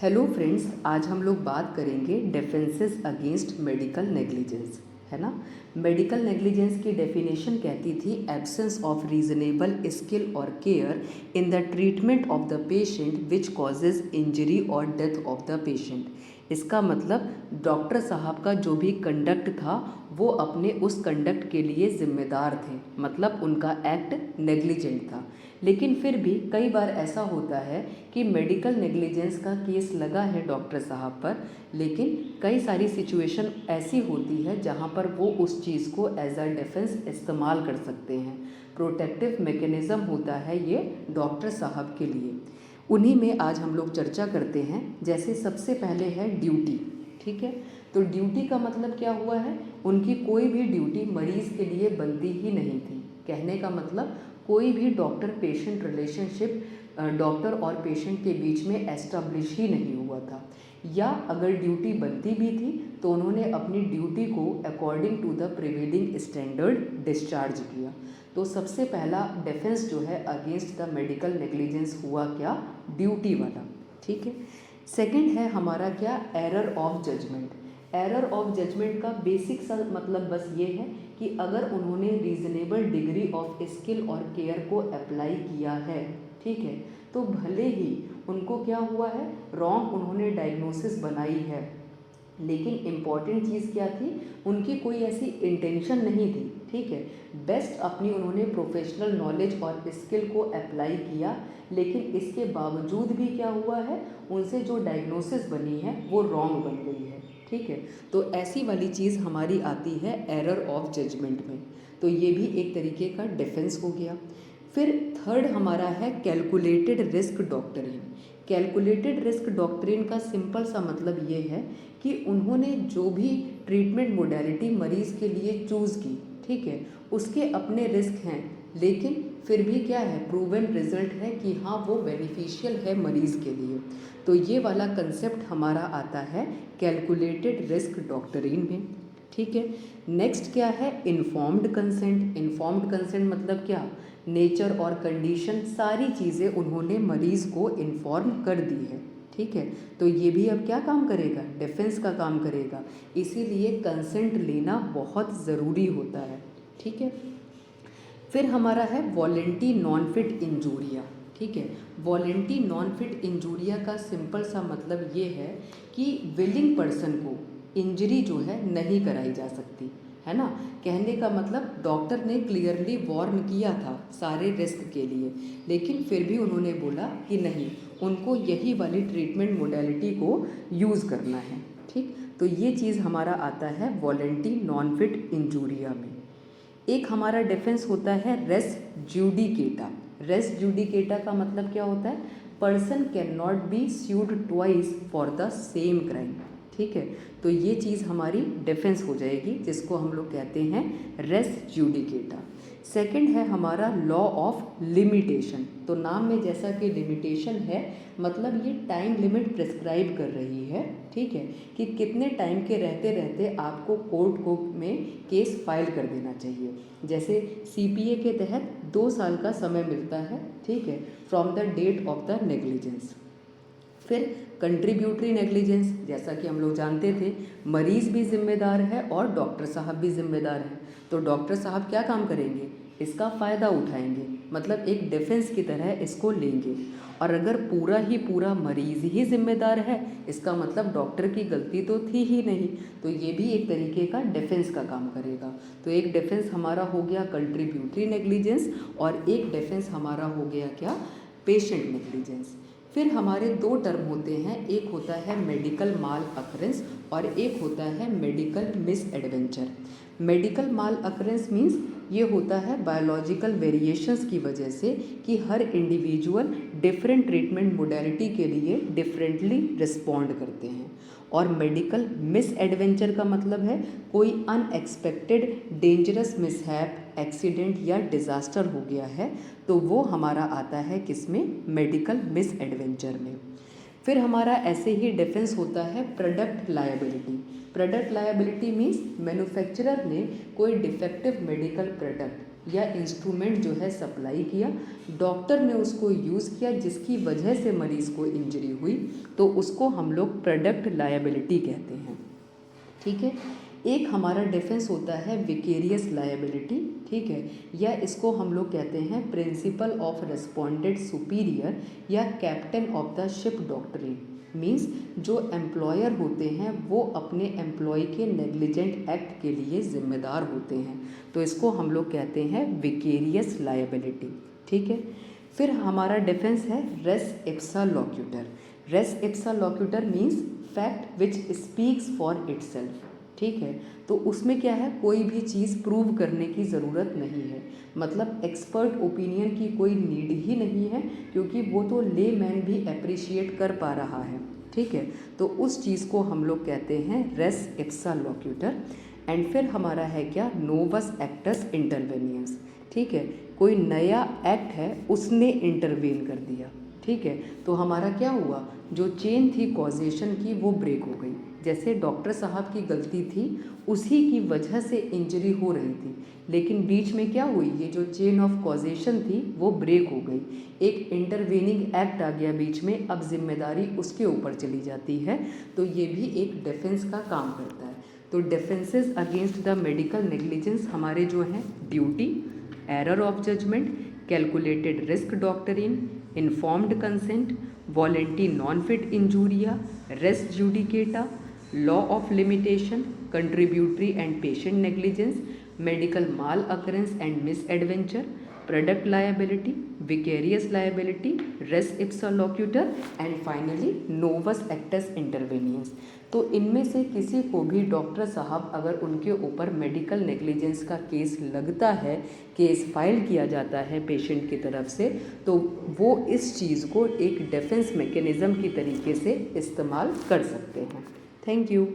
Hello friends, आज हम लोग बात करेंगे डिफेंसेस अगेंस्ट मेडिकल नेग्लिजेंस, है ना। मेडिकल नेग्लिजेंस की डेफिनेशन कहती थी एब्सेंस ऑफ रीजनेबल स्किल और care in the treatment of the patient which causes injury और डेथ ऑफ द पेशेंट। इसका मतलब डॉक्टर साहब का जो भी कंडक्ट था वो अपने उस कंडक्ट के लिए ज़िम्मेदार थे, मतलब उनका एक्ट नेग्लिजेंट था। लेकिन फिर भी कई बार ऐसा होता है कि मेडिकल नेग्लिजेंस का केस लगा है डॉक्टर साहब पर, लेकिन कई सारी सिचुएशन ऐसी होती है जहाँ पर वो उस चीज़ को एज अ डिफेंस इस्तेमाल कर सकते हैं। प्रोटेक्टिव मैकेनिज़्म होता है ये डॉक्टर साहब के लिए। उन्हीं में आज हम लोग चर्चा करते हैं। जैसे सबसे पहले है ड्यूटी, ठीक है। तो ड्यूटी का मतलब क्या हुआ है, उनकी कोई भी ड्यूटी मरीज़ के लिए बनती ही नहीं थी। कहने का मतलब कोई भी डॉक्टर पेशेंट रिलेशनशिप डॉक्टर और पेशेंट के बीच में एस्टेब्लिश ही नहीं हुआ था, या अगर ड्यूटी बनती भी थी तो उन्होंने अपनी ड्यूटी को according to the prevailing standard discharge किया। तो सबसे पहला डिफेंस जो है अगेंस्ट द मेडिकल नेग्लिजेंस हुआ क्या, ड्यूटी वाला, ठीक है। सेकंड है हमारा क्या, error of judgement. Error of judgement का बेसिक सा मतलब बस ये है कि अगर उन्होंने रीजनेबल डिग्री ऑफ स्किल और केयर को अप्लाई किया है, ठीक है, तो भले ही उनको क्या हुआ है, रॉन्ग उन्होंने डायग्नोसिस बनाई है, लेकिन इम्पॉर्टेंट चीज़ क्या थी, उनकी कोई ऐसी इंटेंशन नहीं थी, ठीक है। बेस्ट अपनी उन्होंने प्रोफेशनल नॉलेज और स्किल को अप्लाई किया, लेकिन इसके बावजूद भी क्या हुआ है, उनसे जो डायग्नोसिस बनी है वो रॉन्ग बन गई है, ठीक है। तो ऐसी वाली चीज़ हमारी आती है एरर ऑफ जजमेंट में। तो ये भी एक तरीके का डिफेंस हो गया। फिर थर्ड हमारा है calculated risk doctrine. Calculated risk doctrine का सिंपल सा मतलब ये है कि उन्होंने जो भी ट्रीटमेंट मोडेलिटी मरीज़ के लिए चूज़ की, ठीक है, उसके अपने रिस्क हैं, लेकिन फिर भी क्या है, प्रूवन रिजल्ट है कि हाँ वो बेनिफिशियल है मरीज़ के लिए। तो ये वाला कंसेप्ट हमारा आता है कैलकुलेटेड रिस्क डॉक्ट्रिन में, ठीक है। नेक्स्ट क्या है, इन्फॉर्म्ड कंसेंट। इन्फॉर्म्ड कंसेंट मतलब क्या, नेचर और कंडीशन सारी चीज़ें उन्होंने मरीज़ को इन्फॉर्म कर दी है, ठीक है। तो ये भी अब क्या काम करेगा, डिफेंस का काम करेगा। इसीलिए कंसेंट लेना बहुत ज़रूरी होता है, ठीक है। फिर हमारा है वॉलेंटी नॉन फिट इंजूरिया, ठीक है। वॉलेंटी नॉन फिट इंजूरिया का सिंपल सा मतलब ये है कि विलिंग पर्सन को इंजरी जो है नहीं कराई जा सकती, है ना। कहने का मतलब डॉक्टर ने क्लियरली वार्न किया था सारे रिस्क के लिए, लेकिन फिर भी उन्होंने बोला कि नहीं, उनको यही वाली ट्रीटमेंट मोडेलिटी को यूज़ करना है, ठीक। तो ये चीज़ हमारा आता है वॉलेंटी नॉन फिट इंजूरिया में। एक हमारा डिफेंस होता है रेस ज्यूडिकेटा। रेस ज्यूडिकेटा का मतलब क्या होता है, person can not be sued twice for the same crime, ठीक है। तो ये चीज़ हमारी डिफेंस हो जाएगी, जिसको हम लोग कहते हैं रेस ज्यूडिकेटा। सेकंड है हमारा लॉ ऑफ लिमिटेशन। तो नाम में जैसा कि लिमिटेशन है, मतलब ये टाइम लिमिट प्रिस्क्राइब कर रही है, ठीक है, कि कितने टाइम के रहते रहते आपको कोर्ट को में केस फाइल कर देना चाहिए। जैसे सीपीए के तहत 2 साल का समय मिलता है, ठीक है, from the date of the negligence. फिर कंट्रीब्यूटरी नेग्लिजेंस, जैसा कि हम लोग जानते थे, मरीज़ भी जिम्मेदार है और डॉक्टर साहब भी जिम्मेदार हैं। तो डॉक्टर साहब क्या काम करेंगे, इसका फ़ायदा उठाएंगे, मतलब एक डिफेंस की तरह इसको लेंगे। और अगर पूरा ही पूरा मरीज़ ही जिम्मेदार है, इसका मतलब डॉक्टर की गलती तो थी ही नहीं, तो ये भी एक तरीके का डिफेंस का काम करेगा। तो एक डिफेंस हमारा हो गया कंट्रीब्यूटरी नेग्लिजेंस, और एक डिफेंस हमारा हो गया क्या, पेशेंट नेग्लिजेंस। फिर हमारे 2 टर्म होते हैं, एक होता है मेडिकल माल अकरेंस और एक होता है medical miss adventure. Medical mal occurrence means ये होता है बायोलॉजिकल वेरिएशंस की वजह से कि हर इंडिविजुअल डिफरेंट ट्रीटमेंट मोडेलिटी के लिए डिफरेंटली रिस्पॉन्ड करते हैं। और मेडिकल मिस एडवेंचर का मतलब है कोई अनएक्सपेक्टेड डेंजरस मिसहैप, एक्सीडेंट या डिज़ास्टर हो गया है, तो वो हमारा आता है किसमें, मेडिकल मिस एडवेंचर में। फिर हमारा ऐसे ही डिफेंस होता है product liability. Product liability means manufacturer ने कोई डिफेक्टिव मेडिकल प्रोडक्ट या इंस्ट्रूमेंट जो है सप्लाई किया, डॉक्टर ने उसको यूज़ किया जिसकी वजह से मरीज़ को इंजरी हुई, तो उसको हम लोग प्रोडक्ट लायबिलिटी कहते हैं। ठीक है। एक हमारा डिफेंस होता है विकेरियस लायबिलिटी, ठीक है, या इसको हम लोग कहते हैं प्रिंसिपल ऑफ रेस्पोंडेंट सुपीरियर या captain of the ship doctrine. Means जो एम्प्लॉयर होते हैं वो अपने एम्प्लॉय के नेग्लिजेंट एक्ट के लिए ज़िम्मेदार होते हैं, तो इसको हम लोग कहते हैं विकेरियस लायबिलिटी। ठीक है। फिर हमारा डिफेंस है res ipsa loquitur. Res ipsa loquitur means fact which speaks for itself. ठीक है। तो उसमें क्या है, कोई भी चीज़ प्रूव करने की ज़रूरत नहीं है, मतलब एक्सपर्ट ओपिनियन की कोई नीड ही नहीं है, क्योंकि वो तो ले मैन भी अप्रिशिएट कर पा रहा है। ठीक है। तो उस चीज़ को हम लोग कहते हैं रेस इप्सा लोक्यूटर। एंड फिर हमारा है क्या, नोवस एक्टस इंटरवेनियंस। ठीक है। कोई नया एक्ट है, उसने इंटरवेन कर दिया। ठीक है। तो हमारा क्या हुआ, जो चेन थी कॉजेशन की वो ब्रेक हो गई। जैसे डॉक्टर साहब की गलती थी, उसी की वजह से इंजरी हो रही थी, लेकिन बीच में क्या हुई, ये जो चेन ऑफ कॉजेशन थी वो ब्रेक हो गई। एक इंटरवेनिंग एक्ट आ गया बीच में, अब जिम्मेदारी उसके ऊपर चली जाती है, तो ये भी एक डिफेंस का काम करता है। तो defences against the medical negligence हमारे जो हैं, duty, error of judgement, calculated risk doctrine, informed consent, volenti non fit injuria, res judicata, law of limitation, contributory and patient negligence, medical mal occurrence and misadventure, product liability, vicarious liability, res ipsa loquitur and finally novus actus interveniens. तो इनमें से किसी को भी doctor साहब अगर उनके ऊपर मेडिकल नेग्लिजेंस का केस लगता है, केस फाइल किया जाता है पेशेंट की तरफ से, तो वो इस चीज़ को एक डिफेंस मैकेनिज़्म की तरीके से इस्तेमाल कर सकते हैं। Thank you.